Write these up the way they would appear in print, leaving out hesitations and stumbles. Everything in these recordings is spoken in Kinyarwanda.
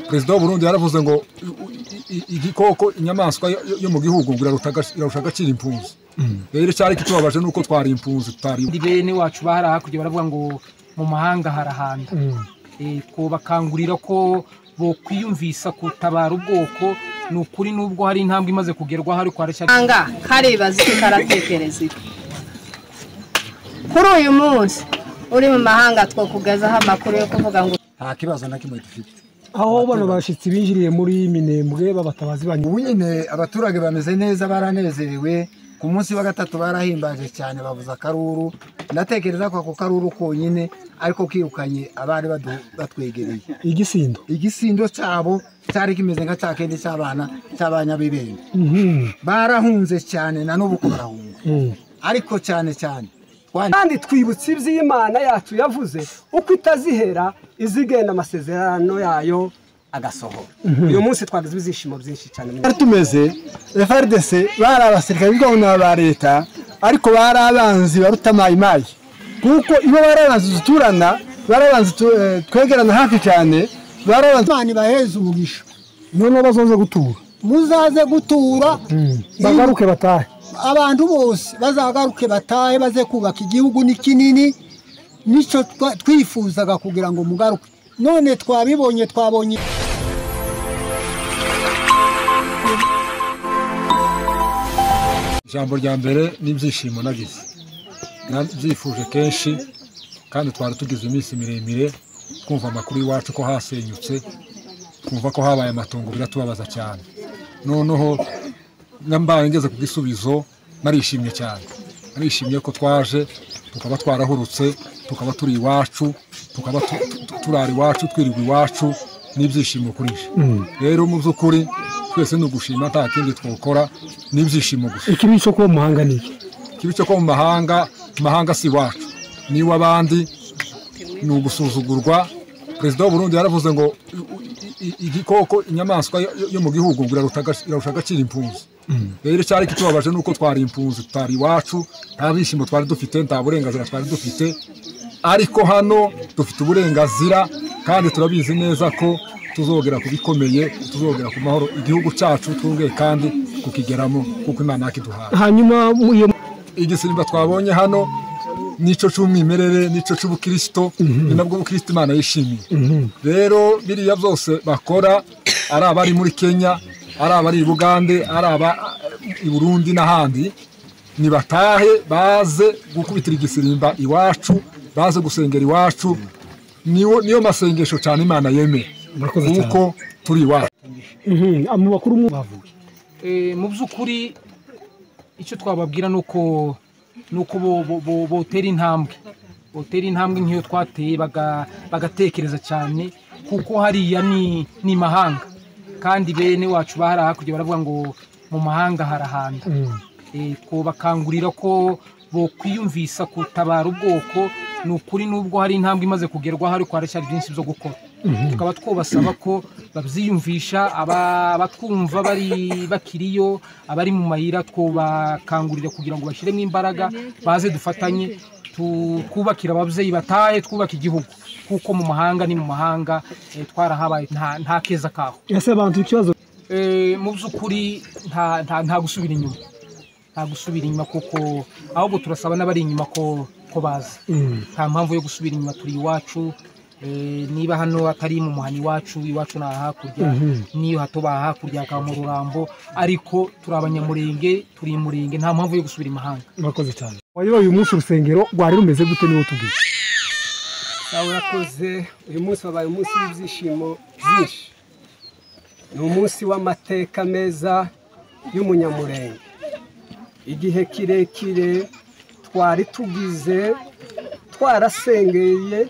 Perezida w'u Burundi yaravuze ngo igikoko inyamaswa yo mu gihugu irarusha agaciro impunzi. Rero cyari kitubabaje nuko twari impunzi tutari. Bene wacu bahara kujya baravuga ngo mu mahanga harahanda. Ko bakangurira ko bo kwiyumvisa kutabara ubwoko nukuri nubwo hari intambwe imaze kugerwa hari kwarashya. Anga karibaza karatekereza. Kuri uyu munsi uri mu mahanga two kugezaho amakuru yo kuvuga ngo nta kibazo na kimwe dufite. Aho bano bashitsi binjiriye muri Minembwe babatabazi banyu. Unyine abaturage bameze neza baranezerewe ku munsi wa gatatu barahimbaje cyane bavuza karuru. Ndatekereza ko ako karuru konyine ariko kirukanye abari batwegereye. Igisindo cyabo cyari kimeze nka cyakende cy'abana cy'abanyabibenge. Barahunze cyane na n'ubu ko barahunga. Ariko cyane kandi twibutse iby'Imana yacu yavuze uko itazihera izigenda amasezerano yayo agasohora. Uyu munsi twagize ibizishimo byinshi cyane. Tumeze FRDC bari abasirikare b'ingabo ba leta ariko bari abanzi baruta mayimayi kuko iyo bari abanzi duturana bari abanzi twegerana hafi cyane bari abanzi Imana baheze umugisha none bazoze gutura muzaze gutura bagaruke batahe abantu bose bazagaruke batahe baze kubaka igihugu ni kinini nico twifuzaga kugira ngo mugaruke none twabibonye twabonye. Ijambo rya mbere n'ibyishimo nagize nabyifuje kenshi kandi twari tugize iminsi miremire twumva amakuru y'iwacu ko hasenyutse twumva ko habaye amatongo biratubabaza cyane noneho nambaye ngeze ku gisubizo narishimye cyane narishimye ko twaje tukaba twarahurutse tukaba turi iwacu tukaba turari iwacu twirirwa iwacu n'ibyishimo kurije rero mu by'ukuri twese no gushima nta kindi twokora n'ibyishimo gusa. Ikibi cyo ko mu mahanga niki kibi cyo ko mu mahanga si wacu ni wabandi ni ugusuzugurwa. Perezida w'u Burundi yaravuze ngo igikoko inyamaswa yo mu gihugu irarusha agaciro impunzi. Rero cyari kitubabaje nuko twari impunzi tutari iwacu nta bishimo twari dufite nta burenganzira twari dufite ariko hano dufite uburenganzira kandi turabizi neza ko tuzogera kubikomeye tuzogera ku mahoro igihugu cyacu twongeye kandi kukigeramo kuko Imana yakiduhaye. Hanyuma igisimba twabonye hano nico cy'umwimerere nico cy'ubukristo ni nabwo ubukristo Imana yishimiye. Rero biriya byose bakora ari abari muri Kenya ari abari i Bugande ari aba i Burundi n'ahandi nibatahe baze gukubitira igisimba iwacu baze gusengera iwacu niyo masengesho cyane Imana yemeye kuko turi iwacu. Mu bakuru bavuye mu by'ukuri icyo twababwira nuko botera intambwe nk'iyo twateye bagatekereza cyane kuko hariya ni mahanga kandi bene wacu bahara hakurya baravuga ngo mu mahanga harahanda. Ko bakangurira ko bo kwiyumvisa kutabara ubwoko nukuri nubwo hari intambwe imaze kugerwa hari kwarashya byinshi byo gukora. Tukaba twobasaba ko babyiyumvisha abatwumva bari bakiriyo abari mu mayira twobakangurira kugira ngo bashiremo imbaraga baze dufatanye twubakira ababyeyi batahe twubaka igihugu kuko mu mahanga ni mu mahanga twarahabaye nta keza kaho. Ese abantu ikibazo mu by'ukuri nta gusubira inyuma nta gusubira inyuma kuko ahubwo turasaba n'abari inyuma ko baza nta mpamvu yo gusubira inyuma turi iwacu. Niba hano atari mu muhani iwacu na hakurya niyo hato hakurya ka mu Rurambo ariko turi abanyamurenge turi murenge nta mpamvu yo gusubira imahanga. Murakoze cyane. Wayoboye uyu munsi urusengero rwari rumeze gute niwo tubwiye? Urakoze. Uyu munsi wabaye umunsi w'ibyishimo byinshi ni umunsi w'amateka meza y'umunyamurenge. Igihe kirekire twari tugize twarasengeye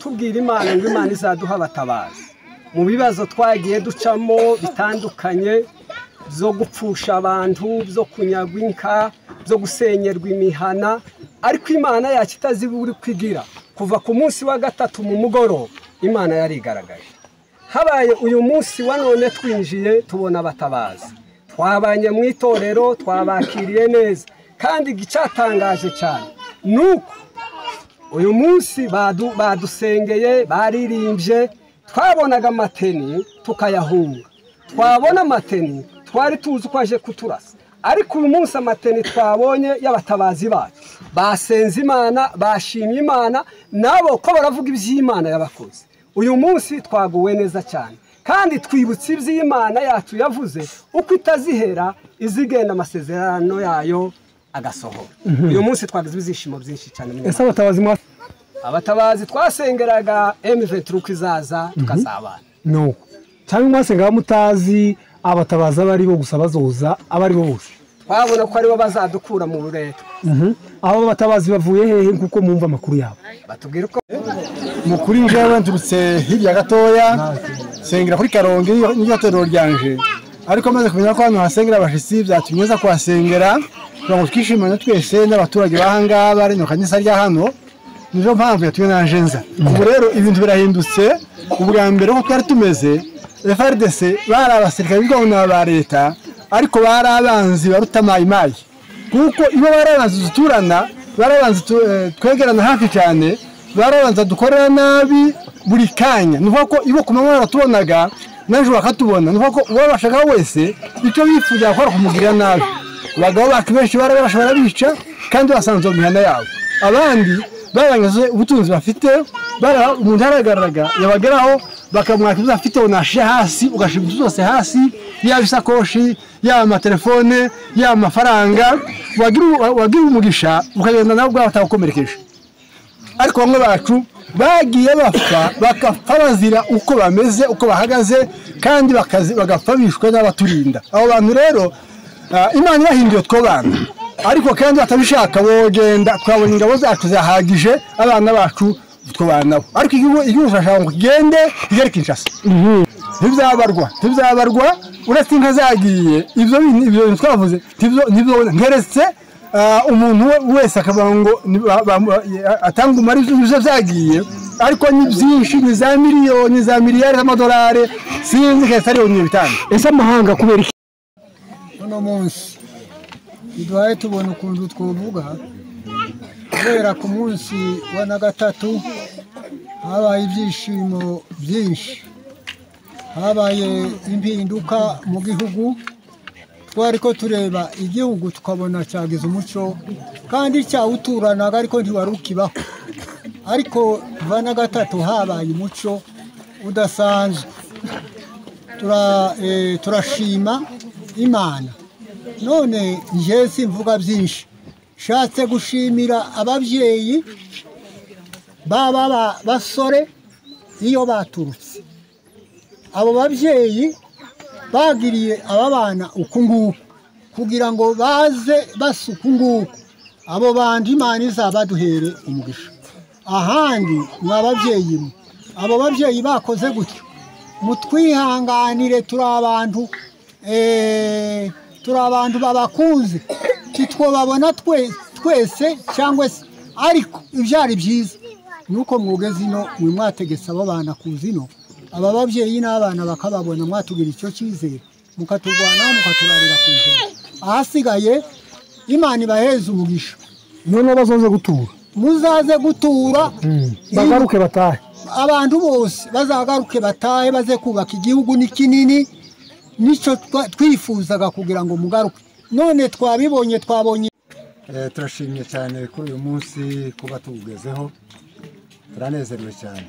tubwira Imana ngo Imana izaduha abatabazi mu bibazo twagiye ducamo bitandukanye byo gupfusha abantu byo kunyagwa inka byo gusenyerwa imihana ariko Imana yacu itaziburi kwigira kuva ku munsi wa gatatu mu mugoroba Imana yarigaragaje. Habaye uyu munsi wa none twinjiye tubona abatabazi twabanye mu itorero twabakiriye neza kandi gicatangaje cyane nuko uyu munsi badusengeye baririmbye twabonaga amateni tukayahunga, twabona amateni twari tuzi ko aje kuturasa, ariko uyu munsi amateni twabonye y'abatabazi bacu basenze Imana, bashimye Imana, nabo ko baravuga iby'Imana yabakoze. Uyu munsi twaguwe neza cyane, kandi twibutse iby'Imana yacu yavuze uko itazihera izigenda amasezerano yayo agasohora. Uyu munsi twagize ibyishimo byinshi cyane. Ese abatabazi twasengeraga M23 izaza tukazabana no cyangwa mwasengera mutazi abatabaza bari bo gusa bazoza abari bo bose twabona ko aribo bazadukura mu buretwa. Abo batabazi bavuye hehe kuko mumva amakuru yabo? Batubwira ko mukuri njewe ndurutse hirya gatoya sengera kuri Karongi n'iryo torero ryanje, ariko maze kumenya ko hano hasengera abashitsi byatumyeza kwasengera ngo twishimane twese n'abaturage bahanga bari no kanisa rya hano. Nizo mpamvu yatumye nanje nza. Ubu rero ibintu birahindutse. Ubwa mbere ko twari tumeze FRDC bari abasirikare b'ingabo ba leta, ariko bari abanzi barutamayimayi, kuko iyo bari abanzi duturana, bari abanzi twegerana hafi cyane, bari abanzi dukorera nabi buri kanya. Nuko ko ibo kumanywa baratubonaga naje bakatubona, nuko ko uwo bashaka wese icyo bifuza gukora kumugirira nabi. Abagabo bacu benshi bari barashobora bica kandi basanzwe mu mihanda yabo. Abandi barangaze ubutunzi bafite, bara umuntu aragararaga yabageraho bakamwaka ibyo afite onashe hasi, ugashibuza zose hasi, yaba isakoshi, yaba amatelefone, yaba amafaranga, wagira umugisha ukagenda nabo batagukomerekeje. Ariko bamwe bacu bagiye bakapfa bazira uko bameze, uko bahagaze, kandi bagapfa bishwe n'abaturinda. Abo bantu rero Imana yahinduye twobana, ariko kandi batabishaka wogenda twabona ingabo zacu zahagije abana bacu twobana. Ariko igihugu cyashaka ngo kigende igere Kinshasa, ntibyabarwa uretse inka zagiye. Ibyo twavuze nibyo ngeretse umuntu wese akavuga ngo atanga umari ibyo byagiye, ariko ni byinshi, ni za miliyoni, za miliyari z'amadolari, sinzi kese ari bitanga. Ese amahanga kubera iki uno munsi iduhaye tubona ukuntu twovuga? Kubera ku munsi wa na gatatu habaye ibyishimo byinshi, habaye impinduka mu gihugu. Twari ko tureba igihugu tukabona cyagize umuco kandi cyawuturanaga, ariko ntiwarukibaho. Ariko wa na gatatu habaye umuco udasanzwe. Turashima Imana. None nje simvuga byinshi, shatse gushimira ababyeyi baba basore iyo baturutse. Abo babyeyi bagiriye aba bana uku nguku kugira ngo baze basuku nguku. Abo bandi Imana izabaduhere umugisha. Ahandi mwababyeyi mwe, abo babyeyi bakoze gutyo, mutwihanganire. Turi abantu babakunze, titwobabona twese cyangwa se, ariko ibyari byiza nuko mwugeze ino mwe mwategetse abo bana kuzino. Aba babyeyi n'abana bakababona, mwatugira icyo cyizere, mukaturwanaho, mukaturarira ku ijoro. Ahasigaye Imana ibaheze umugisha. none bazoze gutura? Muzaze gutura, bagaruke batahe. Abantu bose bazagaruke batahe, baze kubaka igihugu ni kinini. Nico twifuzaga kugira ngo mugaruke. None twabibonye, twabonye. Turashimye cyane kuri uyu munsi kuba tugezeho. Turanezerewe cyane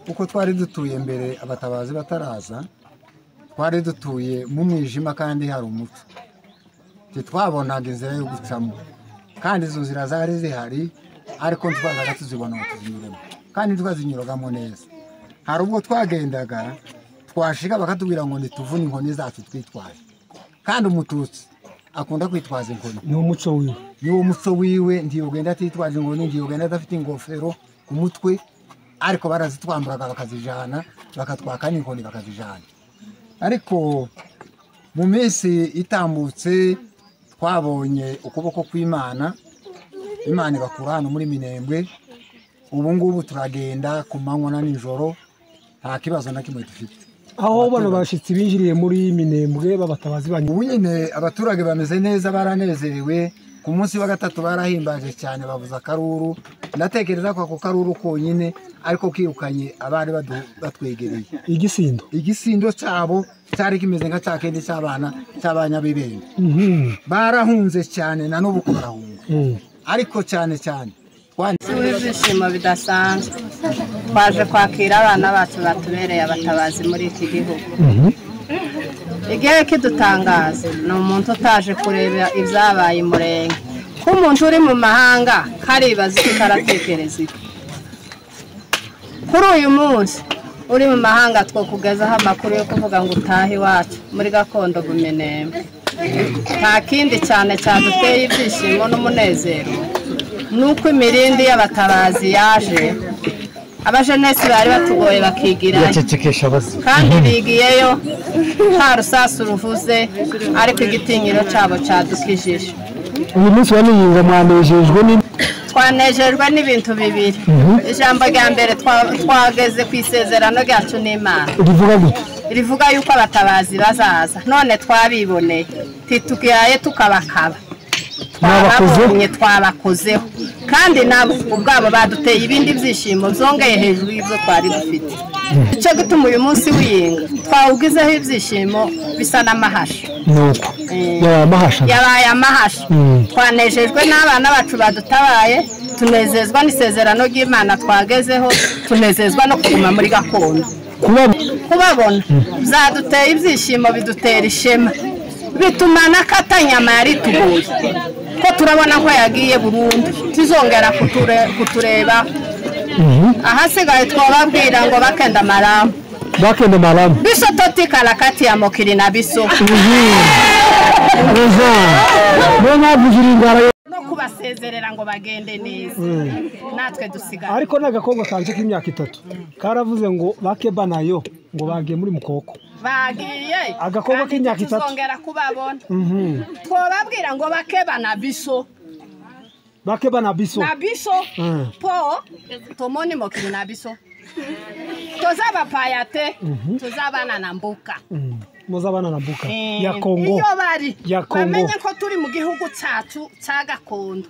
kuko twari dutuye mbere abatabazi bataraza, twari dutuye mu mwijima kandi hari umuco. Twabonaga inzira yo gucamo, kandi izo nzira zari zihari, ariko twazaga tuzibona ngo tuzinyuremo, kandi twazinyuragamo neza. Hari ubwo twagendaga twashika bakatubwira ngo nituvune inkoni zacu twitwaje, kandi umututsi akunda kwitwaza inkoni. Ni umuco wiwe, ni umuco wiwe. Ntiyogenda atitwaje inkoni, ntiyogenda adafite ingofero ku mutwe, ariko barazitwamburaga bakazijana, bakatwaka n'inkoni bakazijana. Ariko mu minsi itambutse twabonye ukuboko kw'Imana. Imana ibakura hano muri Minembwe. Ubu ngubu turagenda ku manywa na nijoro, nta kibazo na kimwe dufite. Aho bano bashitsi binjiriye muri Minembwe babatabazi banyu, ubu nyine abaturage bameze neza, baranezerewe ku munsi wa gatatu barahimbaje cyane bavuza akaruru ndatekereza ko ako karuru konyine ariko kirukanye abari batwegereye igisindo cyabo cyari kimeze nka cyakende cy'abana cy'abanyabibenge barahunze cyane na n'ubu barahunga ariko cyane ibyishimo bidasanzwe twaje kwakira abana bacu batubereye abatabazi muri iki gihugu igihe kidutangaza ni umuntu utaje kureba ibyabaye umurenge ko umuntu uri mu mahanga karibaza icyo karatekereza kuri uyu munsi uri mu mahanga twakugezaho amakuru yo kuvuga ngo utahe iwacu muri gakondo Bumenembe nta kindi cyane cyaduteye ibyishimo n'umunezero nuko imirindi y'abatabazi yaje abajenesi bari batugoye bakigirayo kandi bigiyeyo nta rusasu ruvuze ariko igitinyiro cyabo cyadukijije uyu munsi waniyinga twanejejwe n'ibintu bibiri ijambo rya mbere twageze ku isezerano ryacu n'Imana rivuga yuko abatabazi bazaza none twabiboneye titugiye tukabakaba twabakozeho kandi nabo ubwabo baduteye ibindi byishimo byongeye hejuru y'ibyo twari dufite icyo gituma uyu munsi wiyinga twawugizeho ibyishimo bisa n'amahasha yabaye amahasha twanejejwe n'abana bacu badutabaye tunezezwa n'isezerano ry'Imana twagezeho tunezezwa no kuguma muri gakondo kubabona byaduteye ibyishimo bidutera ishema bituma n'akatanyama yari tugoye ko turabona ko yagiye burundu tuzongera kutureba ahasigaye twababwira ngo bakenda maramu biso totikala kati ya mokiri na biso no kubasezerera ngo bagende neza natwe dusigara ariko n'agakobwa kanje k'imyaka 3 karavuze ngo bakeba nayo ngo bagiye muri mukoko bagiye agakobwa k'imyaka 3 tuzongera kubabona twababwira ngo bakeba na biso po tomoni mokiri na biso tozaba payate tuzabana na mbuka muzabana na mbuka ya Kongo iyo bari bamenye ko turi mu gihugu cyacu cya gakondo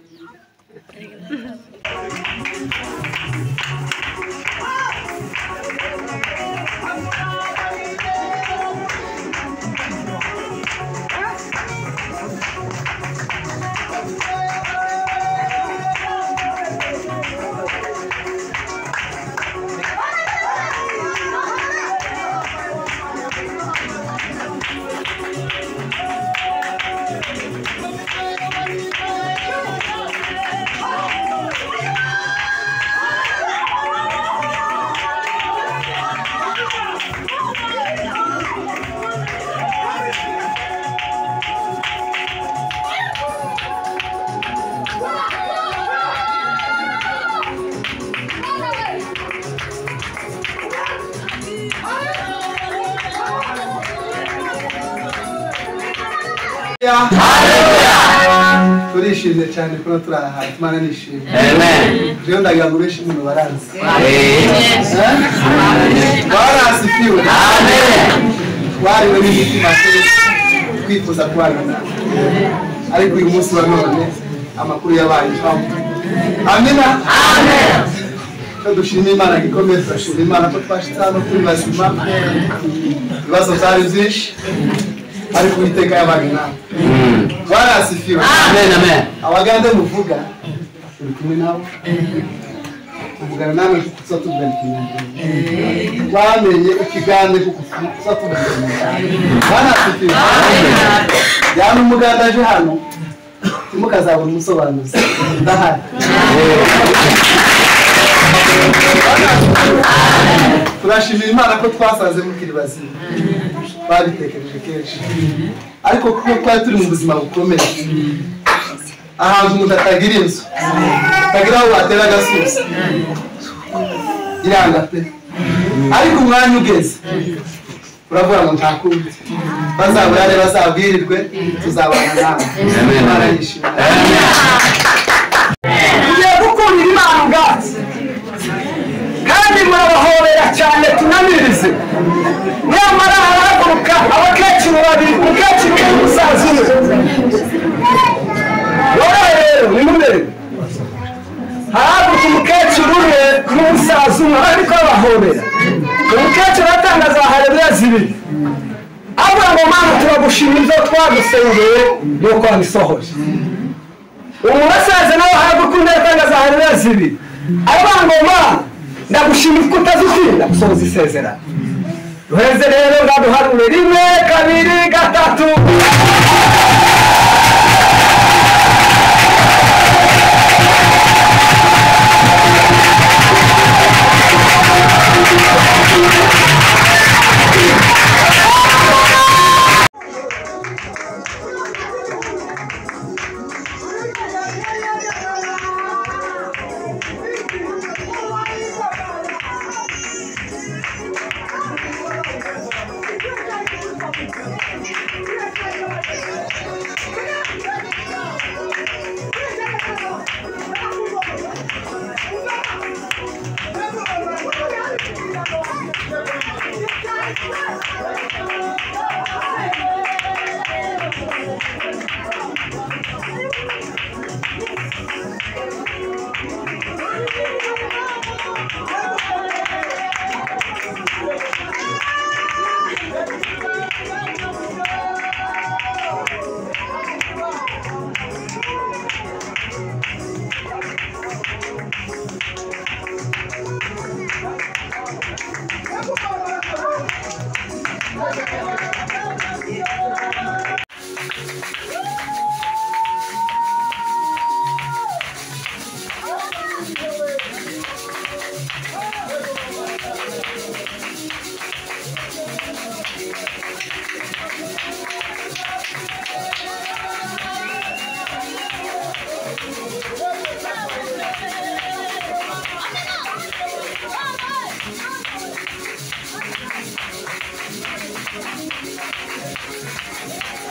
turishimye cyane kuba turi aha Imana nishimye rero ndagira ngo benshi mu baranzi barasifiwe wari muri mitima kwifuza kubana ariko uyu munsi wa none amakuru yabaye amena dushimira Imana gikomeye turashimira Imana ko twashitse hano kuri bazima ibibazo byari byinshi ariko Uwiteka yabaye nawe warasifiwe abagande muvuga uri kumwe nawe uvugana nawe kuko tuvugana ikinyarwanda wamenye ikigande kuko tuvugana warasifiwe yana umuganda aje hano timukazabona umusobanuzi ndahari turashimira Imana ko twasanze mukiri bazima babitekereje kenshi ariko kuko twari turi mu buzima bukomeye ahantu umuntu atagira inzu atagira aho batera agasusa iranga pe ariko umwanya ugeze uravuga ngo nta kundi bazaburane bazabwirirwe tuzabana nawe Imana yishimye tugiye gukundira Imana ubwatsi kandi murabahobera cyane tunamirize nyamara harahaguruka abakecuru babiri umukecuru n'umusaza umwe murebe haraguka umukecuru umwe n'umusaza umwe ariko bahobera umukecuru atangaza haleluya zibiri avuga ngo mana turagushimira ibyo twagusengeye nuko wabisohoje umusaza nawe haraguka undi atangaza haleluya zibiri avuga ngo mana ndagushimira ko utazutinda gusohoza isezerano duheze rero ngaduharure 1 2 Thank you.